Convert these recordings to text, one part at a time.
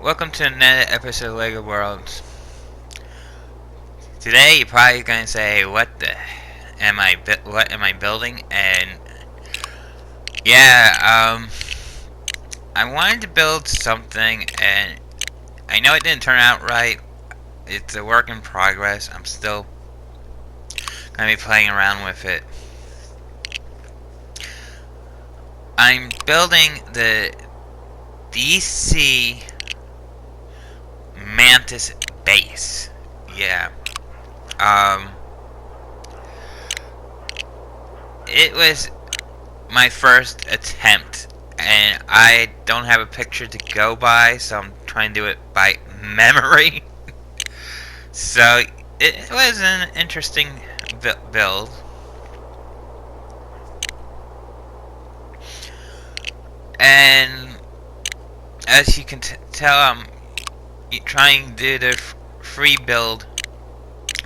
welcome to another episode of LEGO Worlds. Today you're probably gonna say, "What the what am I building?" And yeah, I wanted to build something, and I know it didn't turn out right. It's a work in progress. I'm still gonna be playing around with it. I'm building the DC Mantis base. Yeah. It was my first attempt, and I don't have a picture to go by, so I'm trying to do it by memory. So it was an interesting build. And as you can tell, I'm trying to do the free build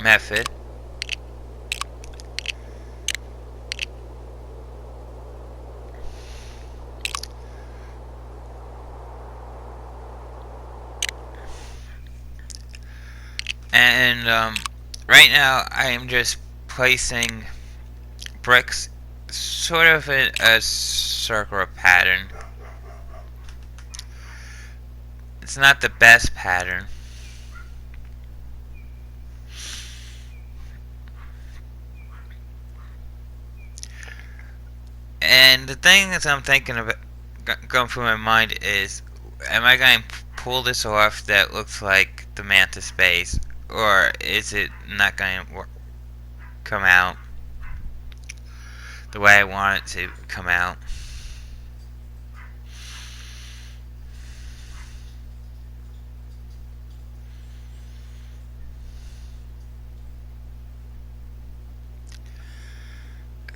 method. And right now I am just placing bricks sort of in a circular pattern. It's not the best pattern. And the thing that I'm thinking about going through my mind is, am I going to pull this off that looks like the Manta space, or is it not going to come out the way I want it to come out?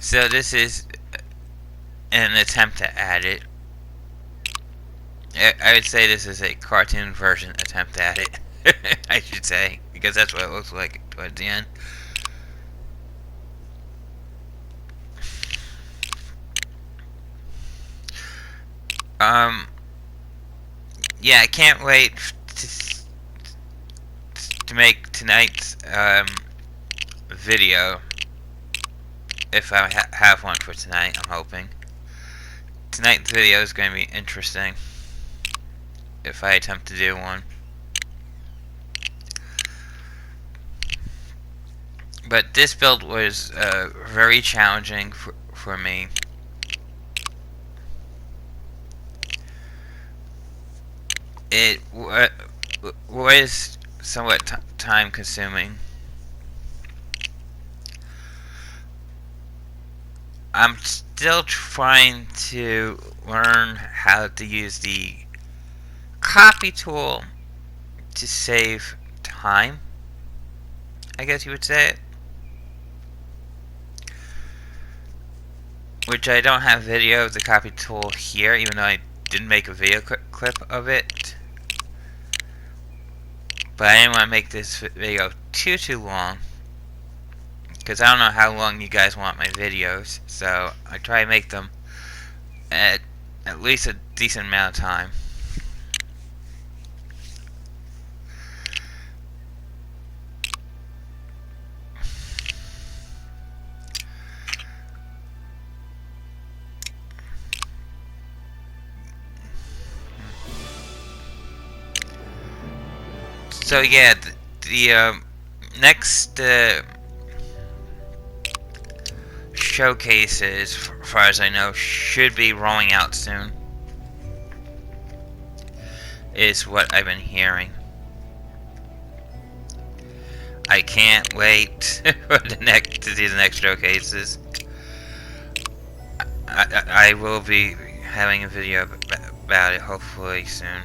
So this is an attempt to add it. I would say this is a cartoon version attempt at it. I should say, because that's what it looks like towards the end. Yeah, I can't wait to make tonight's video. If I have one for tonight, I'm hoping. Tonight's video is going to be interesting if I attempt to do one. But this build was very challenging for me. It was somewhat time consuming. I'm still trying to learn how to use the copy tool to save time, I guess you would say it. Which I don't have video of the copy tool here, even though I did make a video clip of it. But I didn't want to make this video too long, because I don't know how long you guys want my videos, so I try to make them at least a decent amount of time. So yeah, the next showcases, as far as I know, should be rolling out soon, is what I've been hearing. I can't wait for to see the next showcases. I will be having a video about it hopefully soon.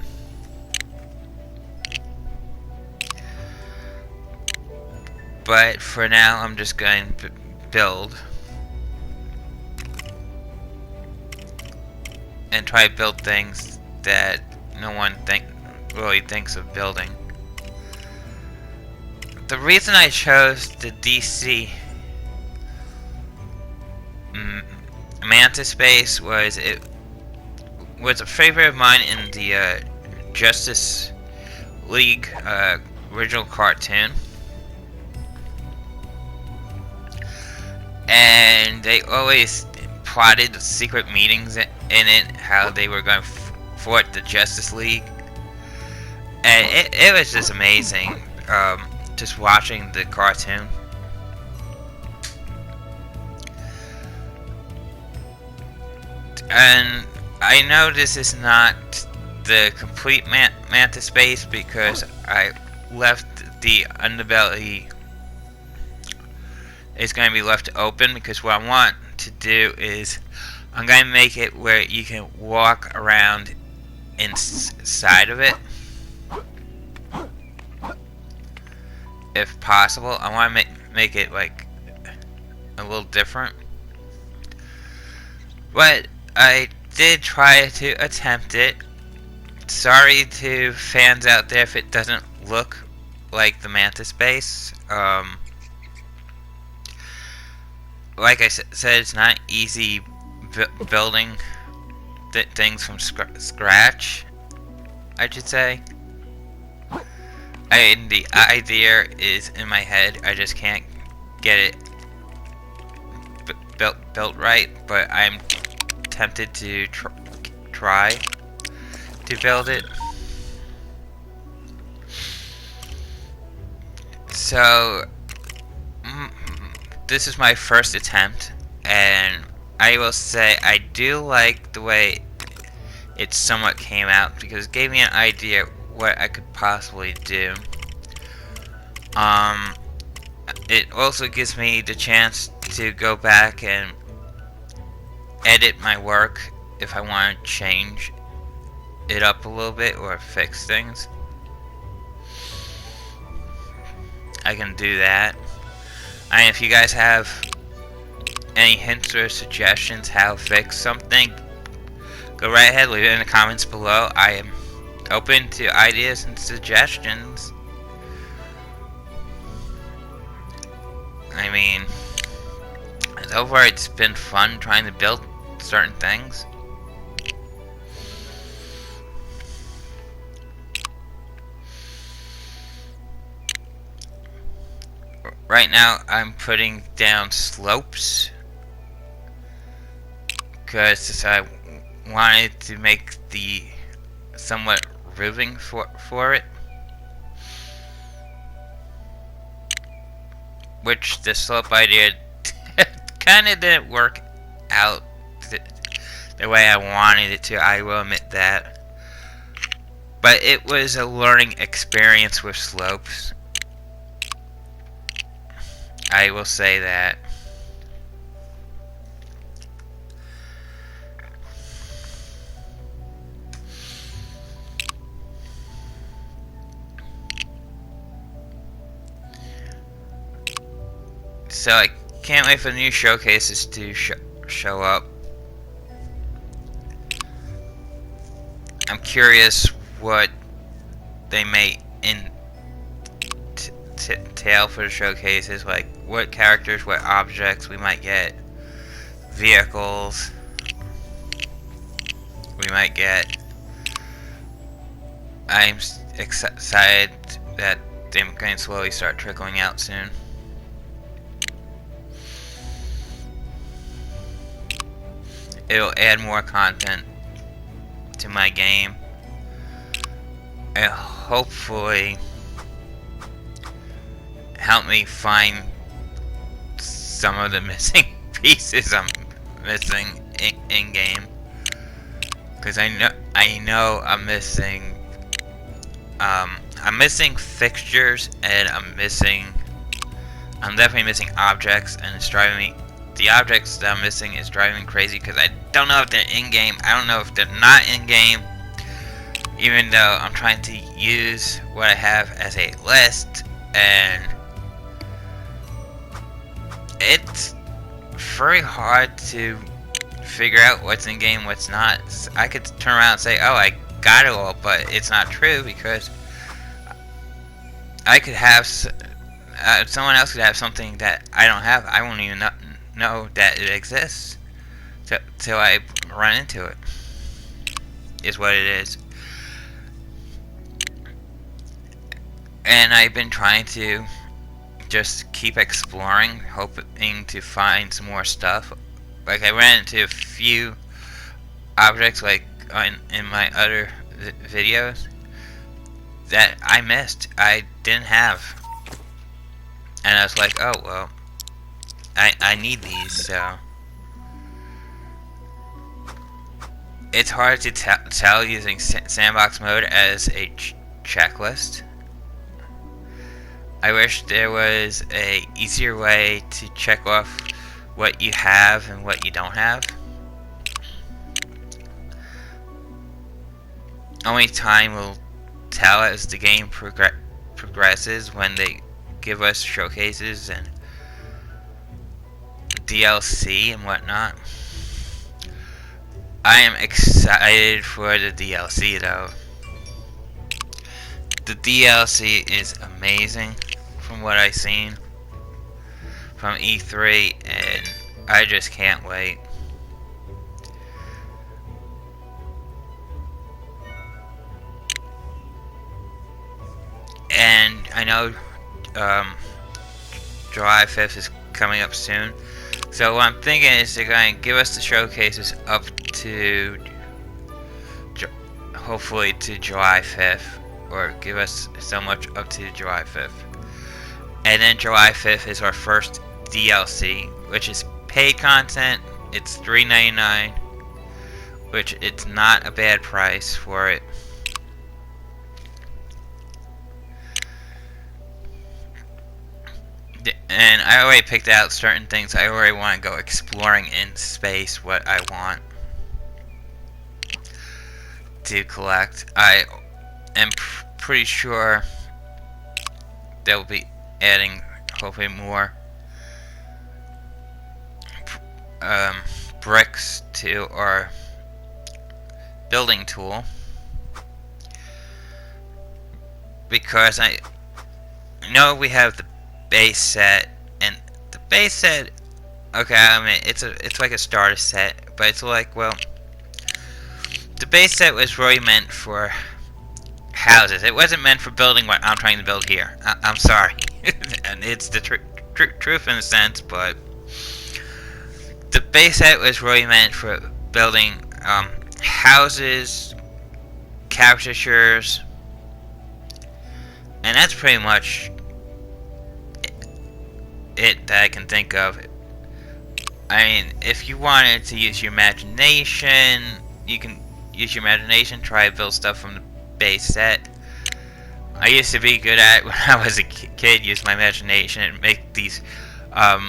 But for now, I'm just going to build and try to build things that no one really thinks of building. The reason I chose the DC Manta space was it was a favorite of mine in the Justice League original cartoon, and they always plotted secret meetings in it, how they were going to thwart the Justice League, and it was just amazing, just watching the cartoon. And I know this is not the complete Manta space because I left the underbelly. It's going to be left open because what I want to do is I'm going to make it where you can walk around inside of it, if possible. I want to make it like a little different, but I did try to attempt it. Sorry to fans out there if it doesn't look like the Manta space. Like I said, it's not easy building things from scratch, I should say. The idea is in my head, I just can't get it built right, but I'm tempted to try to build it. So this is my first attempt, and I will say I do like the way it somewhat came out because it gave me an idea what I could possibly do. It also gives me the chance to go back and edit my work if I want to change it up a little bit or fix things. I can do that. And if you guys have any hints or suggestions how to fix something, go right ahead, leave it in the comments below. I am open to ideas and suggestions. I mean, so far it's been fun trying to build certain things. Right now I'm putting down slopes because I wanted to make the somewhat roofing for it, which the slope idea kind of didn't work out the way I wanted it to. I will admit that, but it was a learning experience with slopes. I will say that. So I can't wait for the new showcases to show up. I'm curious what they may entail for the showcases, like what characters, what objects we might get, vehicles we might get. I'm excited that they're going to slowly start trickling out soon. It'll add more content to my game and hopefully help me find some of the missing pieces I'm missing in game, because I know I'm missing fixtures, and I'm definitely missing objects, and it's driving me. The objects that I'm missing is driving me crazy because I don't know if they're in game. I don't know if they're not in game, even though I'm trying to use what I have as a list, and it's very hard to figure out what's in game, what's not. I could turn around and say, oh, I got it all, but it's not true, because I could have someone else could have something that I don't have. I won't even know that it exists till I run into it, is what it is. and I've been trying to just keep exploring, hoping to find some more stuff. Like I ran into a few objects like in my other videos that I missed. I didn't have, and I was like, oh well, I need these. So it's hard to tell using sandbox mode as a checklist. I wish there was a easier way to check off what you have and what you don't have. Only time will tell as the game progresses when they give us showcases and DLC and whatnot. I am excited for the DLC though. The DLC is amazing from what I've seen from E3, and I just can't wait. And I know July 5th is coming up soon, so what I'm thinking is they're going to give us the showcases up to hopefully to July 5th, or give us so much up to July 5th. And then July 5th is our first DLC, which is paid content. It's $3.99, which it's not a bad price for it. And I already picked out certain things I already want to go exploring in space, what I want to collect. I am pretty sure they'll be adding hopefully more bricks to our building tool, because I know we have the base set, and the base set, okay, I mean it's like a starter set, but it's like, well, the base set was really meant for houses. It wasn't meant for building what I'm trying to build here. I'm sorry. And it's the truth in a sense, but the base set was really meant for building houses, caricatures, and that's pretty much it that I can think of. I mean, if you wanted to use your imagination, you can use your imagination, try to build stuff from the base set. I used to be good at it when I was a kid, use my imagination and make these, I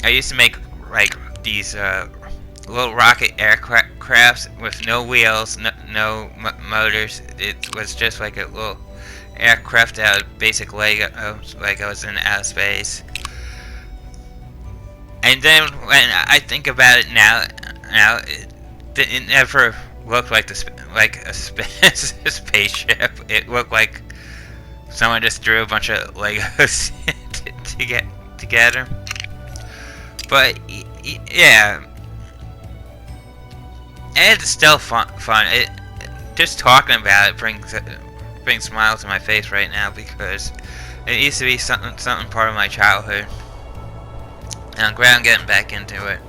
used to make like these little rocket aircrafts with no wheels, no motors. It was just like a little aircraft out of basic Legos in outer space. And then when I think about it now it never looked like a spaceship. It looked like someone just threw a bunch of Legos to get together. But yeah, it's still fun. Just talking about it brings smiles to my face right now, because it used to be something part of my childhood, and I'm glad I'm getting back into it.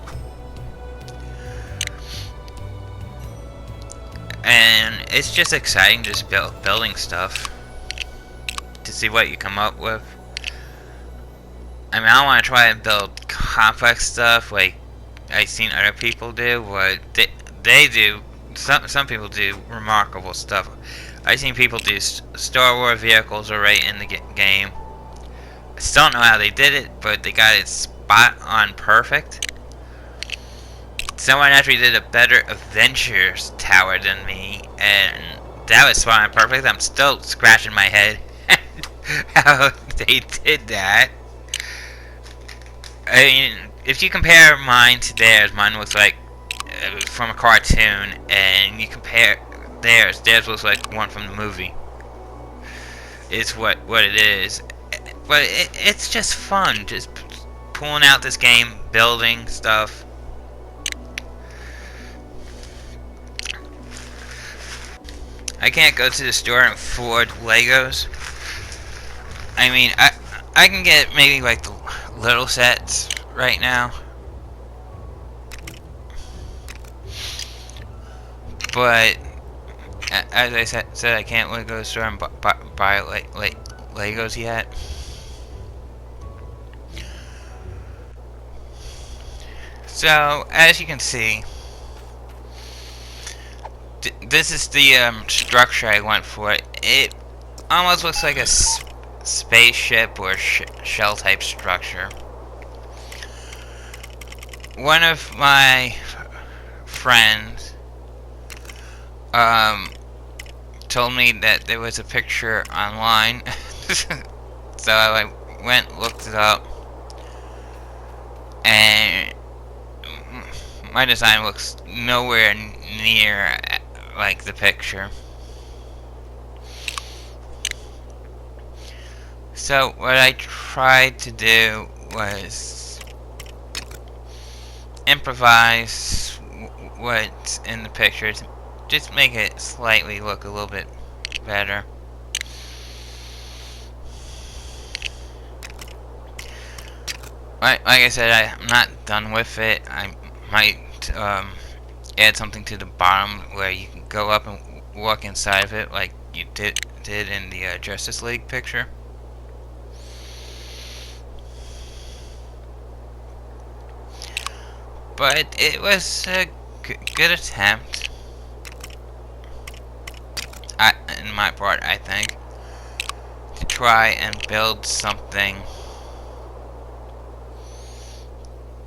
And it's just exciting just building stuff to see what you come up with. I mean, I want to try and build complex stuff like I've seen other people do. What they do, some people do remarkable stuff. I've seen people do Star Wars vehicles already in the game. I still don't know how they did it, but they got it spot on perfect. Someone actually did a better Avengers tower than me, and that was spot on perfect. I'm still scratching my head how they did that. I mean, if you compare mine to theirs, mine looks like from a cartoon, and you compare theirs looks like one from the movie. It's what it is. But it's just fun, just pulling out this game, building stuff. I can't go to the store and afford Legos. I mean, I can get maybe like the little sets right now, but as I said, I can't really go to the store and buy Legos yet. So as you can see, this is the structure I went for. It almost looks like a spaceship or shell type structure. One of my friends told me that there was a picture online, so I went looked it up, and my design looks nowhere near like the picture. So what I tried to do was improvise what's in the picture to just make it slightly look a little bit better. Like I said, I'm not done with it. I might add something to the bottom where you can go up and walk inside of it like you did in the Justice League picture. But it was a good attempt, in my part, I think, to try and build something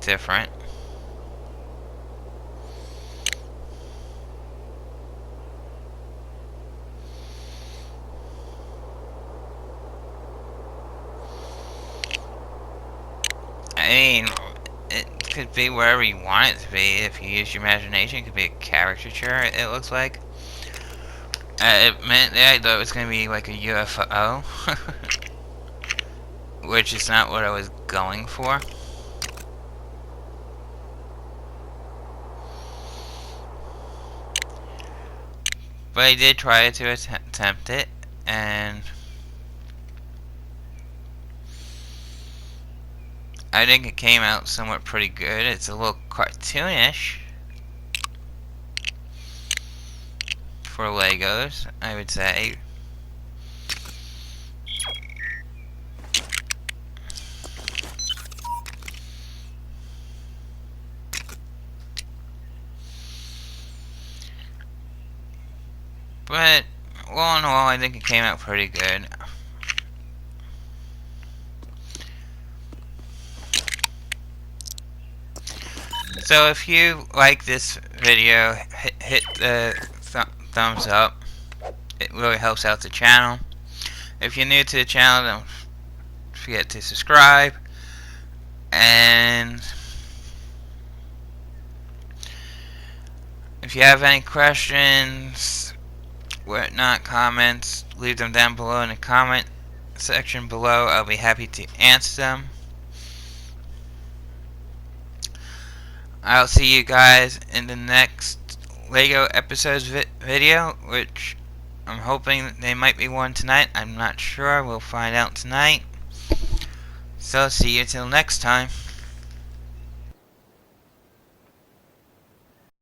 different. I mean, it could be wherever you want it to be. If you use your imagination, it could be a caricature, it looks like. I thought it was going to be like a UFO, which is not what I was going for. But I did try to attempt it, and I think it came out somewhat pretty good. It's a little cartoonish for Legos, I would say. But all in all, I think it came out pretty good. So if you like this video, hit the thumbs up. It really helps out the channel. If you're new to the channel, don't forget to subscribe. And if you have any questions, whatnot, comments, leave them down below in the comment section below. I'll be happy to answer them. I'll see you guys in the next Lego episodes video, which I'm hoping they might be one tonight. I'm not sure. We'll find out tonight. So see you till next time.